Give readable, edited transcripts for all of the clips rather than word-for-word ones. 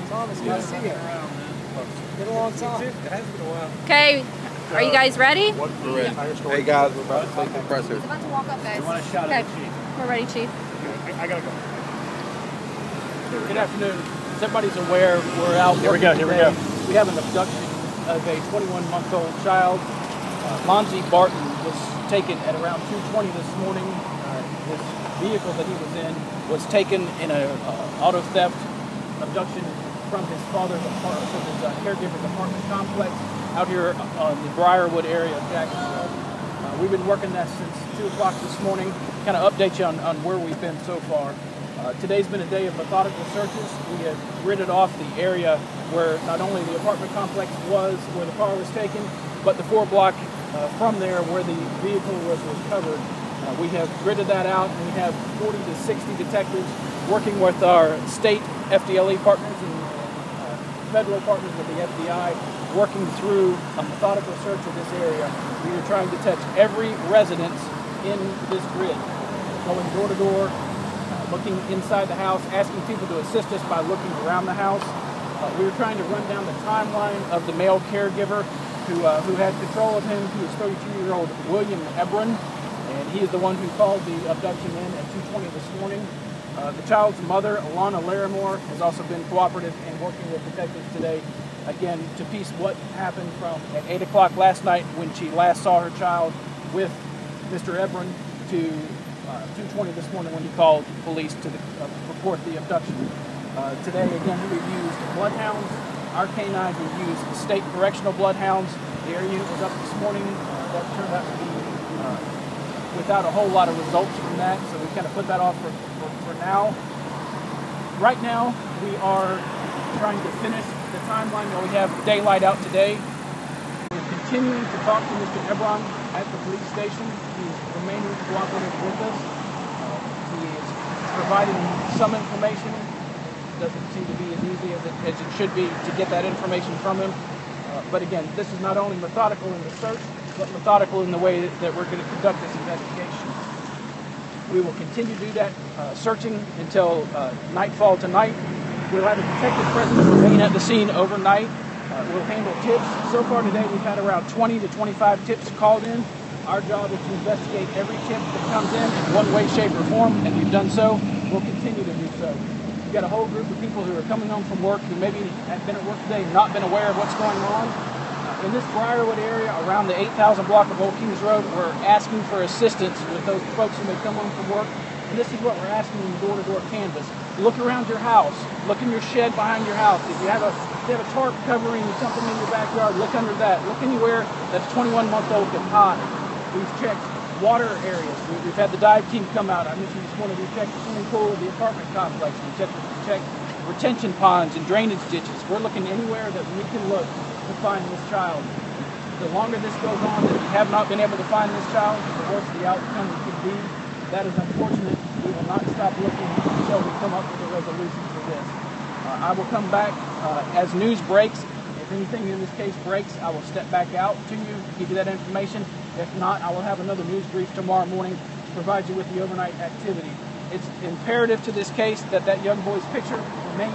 Thomas, good to see you. Been a long time. It has been a while. Okay, are you guys ready? We're ready. Hey guys, we're about to take the presser. It's about to walk up, guys. You want to shout Okay, at the chief? we're ready, Chief. I gotta go. Good afternoon. As everybody's aware, we're out. Here we go. Here we go. We have an abduction of a 21-month-old child. Lonzie Barton was taken at around 2:20 this morning. His vehicle that he was in was taken in an auto theft abduction from his father's apartment, from his caregiver's apartment complex out here on the Briarwood area of JAXSHERIFF. We've been working that since 2 o'clock this morning. Kind of update you on where we've been so far. Today's been a day of methodical searches. We have gridded off the area where not only the apartment complex was, where the car was taken, but the 4 block from there where the vehicle was recovered. We have gridded that out, and we have 40 to 60 detectives working with our state FDLE partners and federal partners with the FBI, working through a methodical search of this area. We are trying to touch every residence in this grid, going door to door, looking inside the house, asking people to assist us by looking around the house. We were trying to run down the timeline of the male caregiver who had control of him. He was 32-year-old William Ebron, and he is the one who called the abduction in at 2:20 this morning. The child's mother, Alana Larimore, has also been cooperative in working with detectives today, again, to piece what happened from at 8 o'clock last night when she last saw her child with Mr. Ebron to 2:20 this morning when he called police to report the abduction. Today, again, we've used bloodhounds. Our canines, we've used state correctional bloodhounds. The air unit was up this morning. That turned out to be without a whole lot of results from that, so we kind of put that off for now. Right now, we are trying to finish the timeline while we have daylight out today. We're continuing to talk to Mr. Ebron at the police station. He's remaining cooperative with us. He is providing some information. Doesn't seem to be as easy as it should be to get that information from him. But again, this is not only methodical in the search, but methodical in the way that we're going to conduct this investigation. We will continue to do that searching until nightfall tonight. We'll have a detective presence remain at the scene overnight. We'll handle tips. So far today, we've had around 20 to 25 tips called in. Our job is to investigate every tip that comes in one way, shape, or form, and we've done so. We'll continue to do so. We've got a whole group of people who are coming home from work who maybe have been at work today and not been aware of what's going on. In this Briarwood area, around the 8,000 block of Old Kings Road, we're asking for assistance with those folks who may come home from work. And this is what we're asking in door-to-door canvas. Look around your house. Look in your shed behind your house. If you have a tarp covering something in your backyard, look under that. Look anywhere that a 21-month-old can hide. We've checked water areas. We've had the dive team come out. I mentioned this morning we checked the swimming pool of the apartment complex. We checked retention ponds and drainage ditches. We're looking anywhere that we can look to find this child. The longer this goes on that we have not been able to find this child, the worse the outcome could be. That is unfortunate. We will not stop looking until we come up with a resolution for this. I will come back as news breaks. If anything in this case breaks, I will step back out to you, give you that information. If not, I will have another news brief tomorrow morning to provide you with the overnight activity. It's imperative to this case that that young boy's picture remain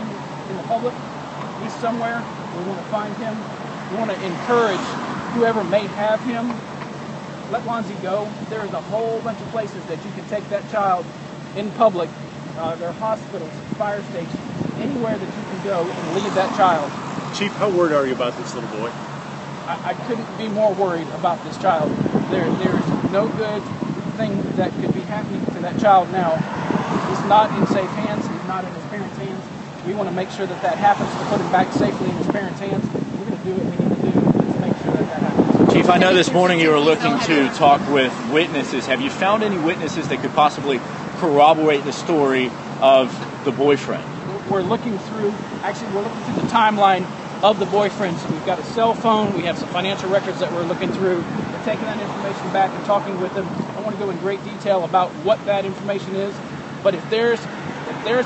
in the public. He's somewhere. We want to find him. We want to encourage whoever may have him, let Lonzie go. There is a whole bunch of places that you can take that child in public. There are hospitals, fire stations, anywhere that you can go and leave that child. Chief, how worried are you about this little boy? I couldn't be more worried about this child. There's no good thing that could be happening to that child now. He's not in safe hands. He's not in his parents' hands. We want to make sure that that happens to put him back safely in his parents' hands. We're going to do what we need to do to make sure that that happens. Chief, I know this morning you were looking to talk with witnesses. Have you found any witnesses that could possibly corroborate the story of the boyfriend? We're looking through the timeline of the boyfriends. We've got a cell phone. We have some financial records that we're looking through. We're taking that information back and talking with them. I want to go in great detail about what that information is. But if there's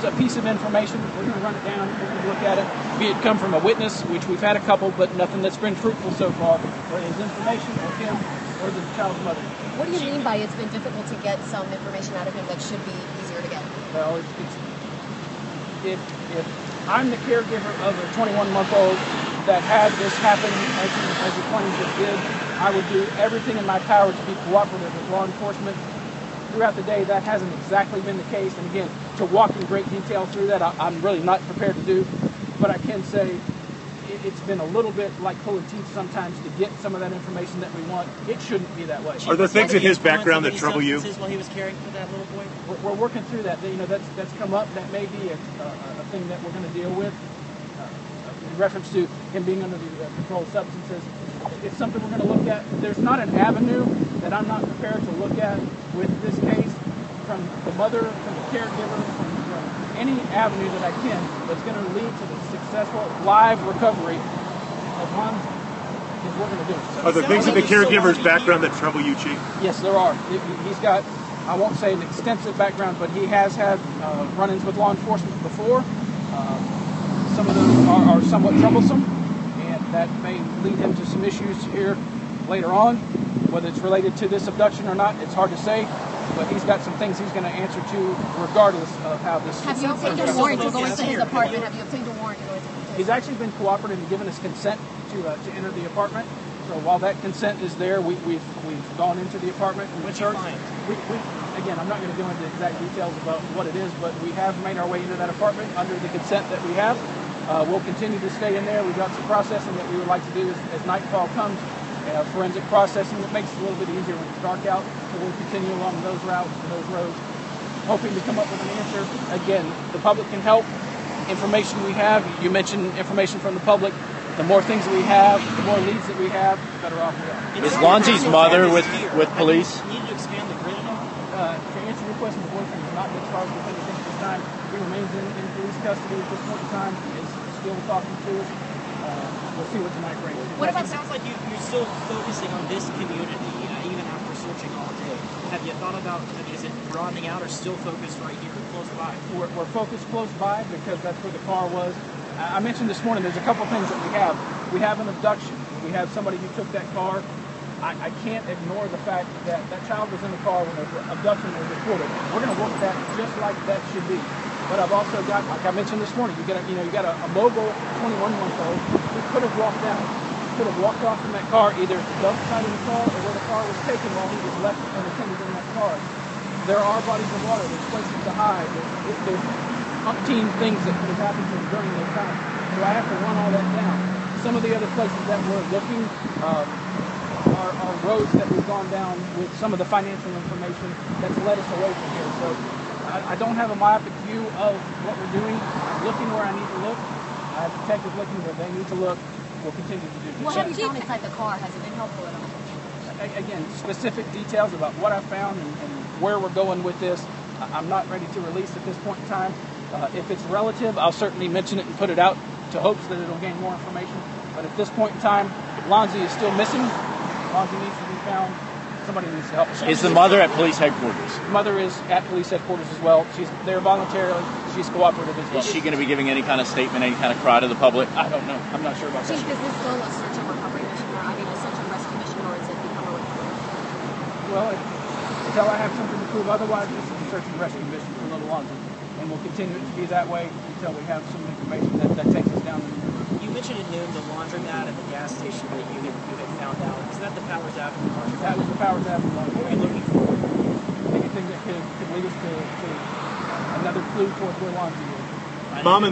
a piece of information, we're going to run it down. We're going to look at it. Be it come from a witness, which we've had a couple, but nothing that's been fruitful so far. Or his information, or him, or the child's mother. What do you mean by it's been difficult to get some information out of him that should be easier to get? Well, if I'm the caregiver of a 21-month-old that had this happen as he claims it did. I would do everything in my power to be cooperative with law enforcement. Throughout the day, that hasn't exactly been the case. And again, to walk in great detail through that, I'm really not prepared to do. But I can say it's been a little bit like pulling teeth sometimes to get some of that information that we want. It shouldn't be that way. Are there things in his background that trouble you? While he was caring for that little boy? We're working through that. You know, that's come up. That may be a thing that we're going to deal with. In reference to him being under the controlled substances, it's something we're going to look at. There's not an avenue that I'm not prepared to look at with this case, from the mother, from the caregiver, from any avenue that I can, that's going to lead to the successful live recovery of Hans. Is we're going to do. So are there things in the caregiver's background that trouble you, Chief? Yes, there are. He's got, I won't say an extensive background, but he has had run-ins with law enforcement before. Some of those are somewhat troublesome, and that may lead him to some issues here later on. Whether it's related to this abduction or not, it's hard to say, but he's got some things he's going to answer to regardless of how this... Have you obtained a warrant to go into his apartment? Have you obtained a warrant to go into his apartment? He's actually been cooperative and given us consent to enter the apartment. So while that consent is there, we've gone into the apartment. What'd you find? Again, I'm not going to go into exact details about what it is, but we have made our way into that apartment under the consent that we have. We'll continue to stay in there. We've got some processing that we would like to do as nightfall comes. Forensic processing that makes it a little bit easier when it's dark out. So we'll continue along those routes and those roads, hoping to come up with an answer. Again, the public can help. Information we have, you mentioned information from the public. The more things we have, the more leads that we have, the better off we are. Is Lonzi's mother with police? You need to expand the grid at all? To answer your question, the boyfriend is not being charged with anything at this time. He remains in police custody at this point in time. He is still talking to us. We'll see what tonight brings. It sounds like you're still focusing on this community, even after searching all day. Have you thought about, is it broadening out or still focused right here close by? We're focused close by because that's where the car was. I mentioned this morning, there's a couple things that we have. We have an abduction. We have somebody who took that car. I can't ignore the fact that that child was in the car when the abduction was reported. We're going to work that just like that should be. But I've also got, like I mentioned this morning, you got a mobile 21-month-old who could have walked out. Could have walked off from that car, either the dump side of the car or where the car was taken while he was left unattended in that car. There are bodies of water. There's places to hide. There's umpteen things that could have happened to him during those times. So I have to run all that down. Some of the other places that we're looking are roads that we've gone down with some of the financial information that's led us away from here. So I don't have a myopic view of what we're doing. I'm looking where I need to look. I have detectives looking where they need to look. We'll continue to do this. What have you found inside the car? Has it been helpful at all? Again, specific details about what I found and where we're going with this, I'm not ready to release at this point in time. If it's relative, I'll certainly mention it and put it out to hopes that it'll gain more information. But at this point in time, Lonzi is still missing. Lonzi needs to be found. Somebody needs to help us. Is the mother at police headquarters? The mother is at police headquarters as well. She's there voluntarily. She's cooperative as well. Is she going to be giving any kind of statement, any kind of cry to the public? I don't know. I'm not sure about that. Chief, is this still a search and recovery mission, or a search and rescue mission, or is it become a recovery mission? Well, until I have something to prove otherwise, this is a search and rescue mission for little Lonzi. And we'll continue it to be that way until we have some information that takes us down. You mentioned at noon the laundromat at the gas station that you had found out. Is that the Powers Avenue laundromat? That was the Powers Avenue laundromat. What are you looking for? Anything that could lead us to another clue towards where Lonzi is. Mom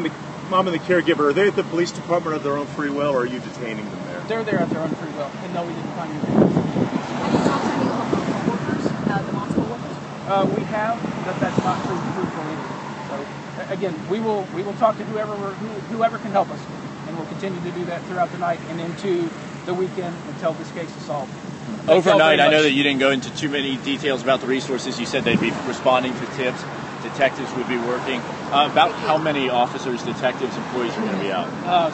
and the caregiver, are they at the police department of their own free will, or are you detaining them there? They're there at their own free will. And no, we didn't find anything. Have you talked to any of the co-workers, the hospital workers? We have, but that's not truthful either. So again, we will talk to whoever can help us, and we'll continue to do that throughout the night and into the weekend until this case is solved. Overnight, I know that you didn't go into too many details about the resources. You said they'd be responding to tips. Detectives would be working. About how many officers, detectives, employees are going to be out?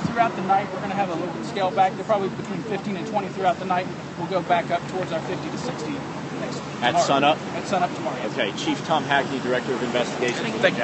Throughout the night, we're going to have a little bit scale back. They're probably between 15 and 20 throughout the night. We'll go back up towards our 50 to 60 next tomorrow. At sunup? At sunup tomorrow. Okay. Chief Tom Hackney, Director of Investigations. Thank you.